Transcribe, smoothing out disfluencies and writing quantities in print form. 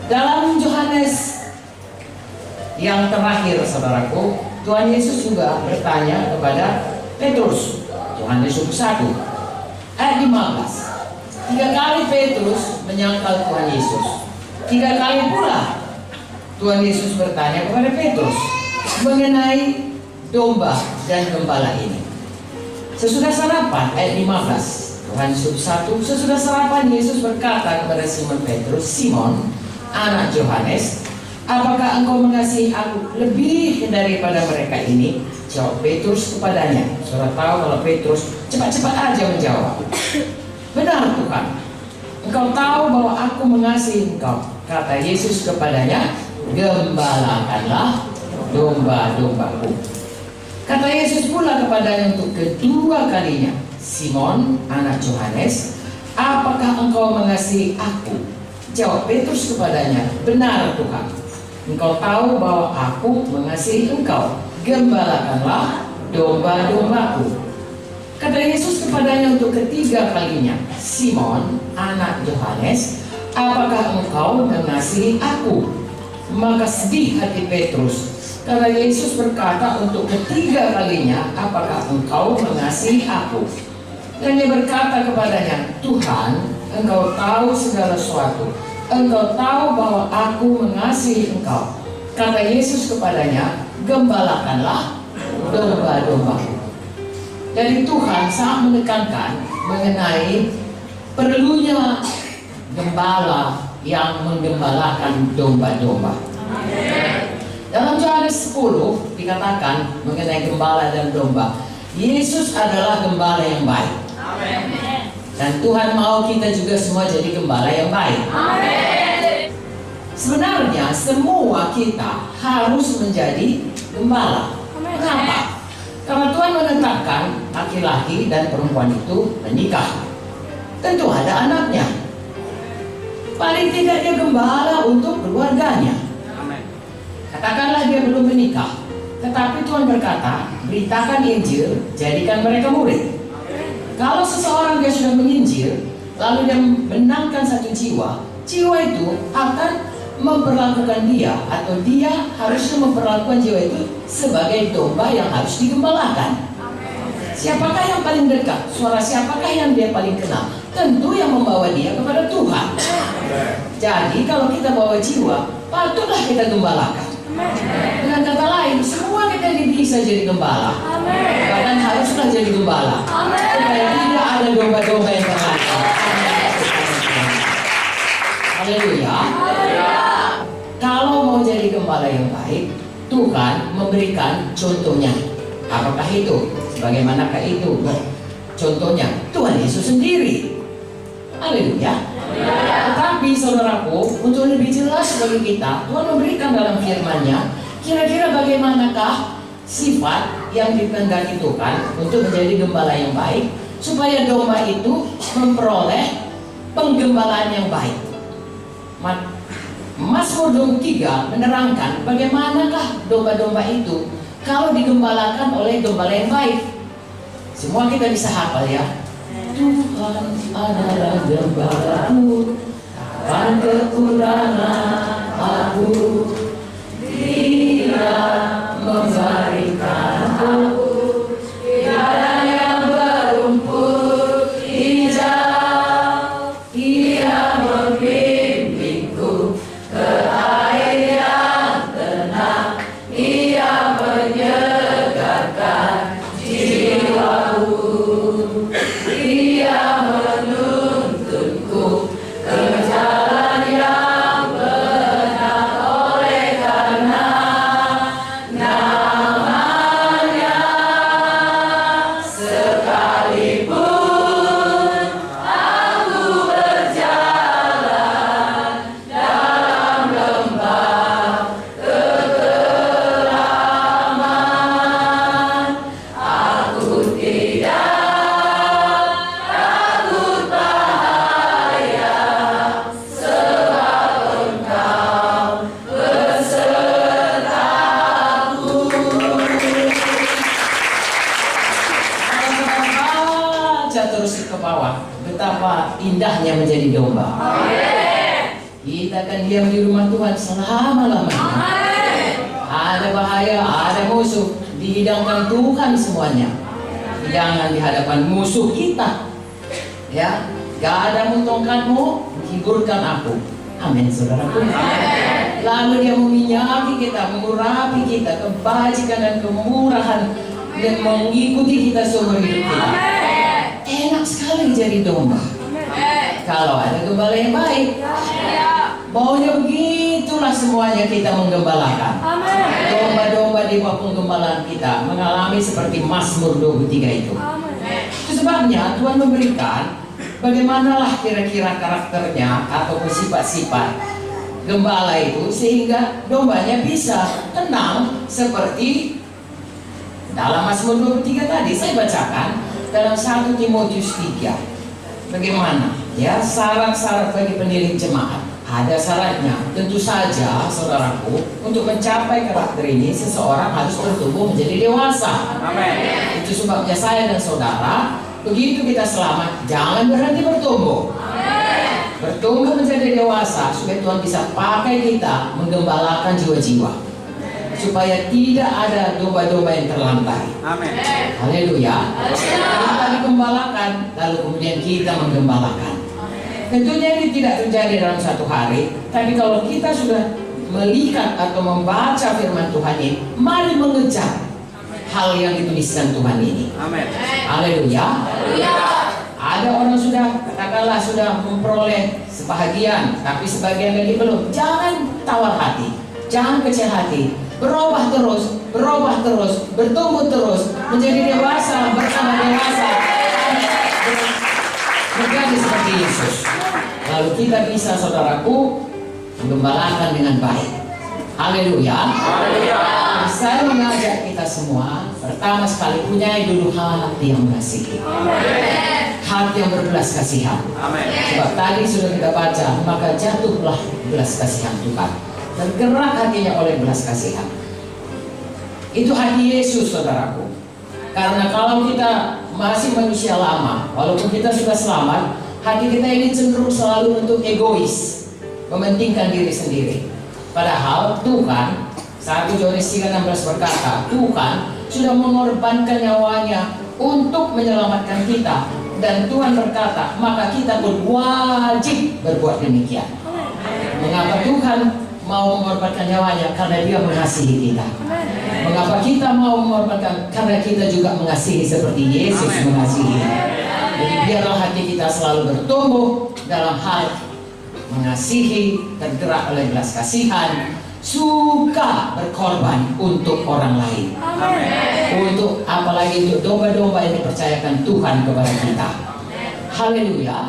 Dalam Yohanes yang terakhir, saudaraku, Tuhan Yesus juga bertanya kepada Petrus. Yohanes 1 ayat 15. 3 kali Petrus menyangkal Tuhan Yesus. 3 kali pula Tuhan Yesus bertanya kepada Petrus mengenai domba dan gembala ini. Sesudah sarapan, ayat 15, Yohanes 1, sesudah sarapan Yesus berkata kepada Simon Petrus, "Simon, anak Yohanes, apakah engkau mengasihi aku lebih daripada mereka ini?" Jawab Petrus kepadanya. Saudara tahu kalau Petrus cepat-cepat aja menjawab. "Benar Tuhan, engkau tahu bahwa aku mengasihi engkau." Kata Yesus kepadanya, "Gembalakanlah domba-dombaku." Kata Yesus pula kepadanya untuk kedua kalinya, "Simon, anak Yohanes, apakah engkau mengasihi aku?" Jawab Petrus kepadanya, "Benar Tuhan, engkau tahu bahwa aku mengasihi engkau. Gembalakanlah domba-dombaku." Kata Yesus kepadanya untuk ketiga kalinya, "Simon, anak Yohanes, apakah engkau mengasihi aku?" Maka sedih hati Petrus karena Yesus berkata untuk ketiga kalinya, "Apakah engkau mengasihi aku?" Dan dia berkata kepadanya, "Tuhan, engkau tahu segala sesuatu. Engkau tahu bahwa aku mengasihi engkau." Kata Yesus kepadanya, "Gembalakanlah domba-dombaku." Jadi Tuhan sangat menekankan mengenai perlunya gembala yang menggembalakan domba-domba. Dalam Yohanes 10 dikatakan mengenai gembala dan domba, Yesus adalah gembala yang baik. Dan Tuhan mau kita juga semua jadi gembala yang baik. Sebenarnya semua kita harus menjadi gembala. Kenapa? Karena Tuhan menetapkan laki-laki dan perempuan itu menikah. Tentu ada anaknya. Paling tidak dia gembala untuk keluarganya. Katakanlah dia belum menikah, tetapi Tuhan berkata, beritakan Injil, jadikan mereka murid. Kalau seseorang dia sudah menginjil, lalu dia menangkan satu jiwa, jiwa itu akan memperlakukan dia, atau dia harusnya memperlakukan jiwa itu sebagai domba yang harus digembalakan. Siapakah yang paling dekat? Suara siapakah yang dia paling kenal? Tentu yang membawa dia kepada Tuhan. Jadi kalau kita bawa jiwa, patutlah kita gembalakan. Dengan kata lain, semua kita bisa jadi gembala. Bahkan haruslah jadi gembala. Supaya tidak ada domba-domba yang terlantar. Haleluya. Kalau mau jadi gembala yang baik, Tuhan memberikan contohnya. Apakah itu? Bagaimanakah itu? Contohnya Tuhan Yesus sendiri. Haleluya. Tetapi saudaraku, untuk lebih jelas bagi kita, Tuhan memberikan dalam firman-Nya, kira-kira bagaimanakah sifat yang dikehendaki Tuhan untuk menjadi gembala yang baik, supaya domba itu memperoleh penggembalaan yang baik. Mazmur 23 menerangkan bagaimanakah domba-domba itu kalau digembalakan oleh gembala yang baik. Semua kita bisa hafal ya. Tuhan adalah gembalaku, takkan kekurangan aku. Dia memberikan aku padang yang berumput hijau. Dia membimbingku ke air yang tenang. Ia menyegarkan jiwaku. Dia menuntunku ke jalan yang benar, oleh karena nama betapa indahnya menjadi domba. Kita akan diam di rumah Tuhan selama-lamanya. Ada bahaya, ada musuh, dihidangkan Tuhan semuanya. Jangan di hadapan musuh kita. Ya, gadamu tongkatmu hiburkan aku. Amin, saudaraku. Lalu dia meminyaki kita, mengurapi kita, kebajikan dan kemurahan, dan mengikuti kita seumur hidup kita. Enak sekali jadi domba. Kalau ada gembala yang baik, baunya begitulah semuanya kita menggembalakan. Domba-domba di bawah penggembalaan kita mengalami seperti Mazmur 23 itu. Itu sebabnya Tuhan memberikan bagaimanalah kira-kira karakternya atau sifat-sifat gembala itu sehingga dombanya bisa tenang seperti dalam Mazmur 23 tadi saya bacakan dalam 1 Timotius 3. Bagaimana ya syarat-syarat bagi pendiri jemaat? Ada syaratnya. Tentu saja saudaraku, untuk mencapai karakter ini seseorang harus bertumbuh menjadi dewasa. Amin. Itu sebabnya saya dan saudara, begitu kita selamat, jangan berhenti bertumbuh. Amin. Bertumbuh menjadi dewasa supaya Tuhan bisa pakai kita menggembalakan jiwa-jiwa, supaya tidak ada domba-domba yang terlantar. Amin. Haleluya. Kita digembalakan, lalu kemudian kita menggembalakan. Tentunya ini tidak terjadi dalam satu hari, tapi kalau kita sudah melihat atau membaca firman Tuhan ini, mari mengejar hal yang dituliskan Tuhan ini. Amin. Haleluya. Ada orang sudah, katakanlah sudah memperoleh sebahagian, tapi sebagian lagi belum. Jangan tawar hati, jangan kecil hati. Berubah terus, bertumbuh terus, menjadi dewasa, bersama dewasa, menjadi seperti Yesus. Lalu kita bisa, saudaraku, menggembalakan dengan baik. Haleluya. Saya mengajak kita semua, pertama sekali punya dulu hati yang mengasihi, hati yang berbelas kasihan. Sebab tadi sudah kita baca, maka jatuhlah belas kasihan Tuhan, tergerak hatinya oleh belas kasihan. Itu hati Yesus, saudaraku. Karena kalau kita masih manusia lama, walaupun kita sudah selamat, hati kita ini cenderung selalu untuk egois, mementingkan diri sendiri. Padahal Tuhan, 1 Yohanes 3:16 berkata, Tuhan sudah mengorbankan nyawanya untuk menyelamatkan kita. Dan Tuhan berkata, maka kita berwajib berbuat demikian. Mengapa Tuhan mau mengorbankan nyawanya? Karena Dia mengasihi kita. Mengapa kita mau mengorbankan? Karena kita juga mengasihi seperti Yesus mengasihi. Jadi biarlah hati kita selalu bertumbuh dalam hal mengasihi, tergerak oleh belas kasihan, suka berkorban untuk orang lain. Untuk apalagi untuk domba-domba yang dipercayakan Tuhan kepada kita. Haleluya.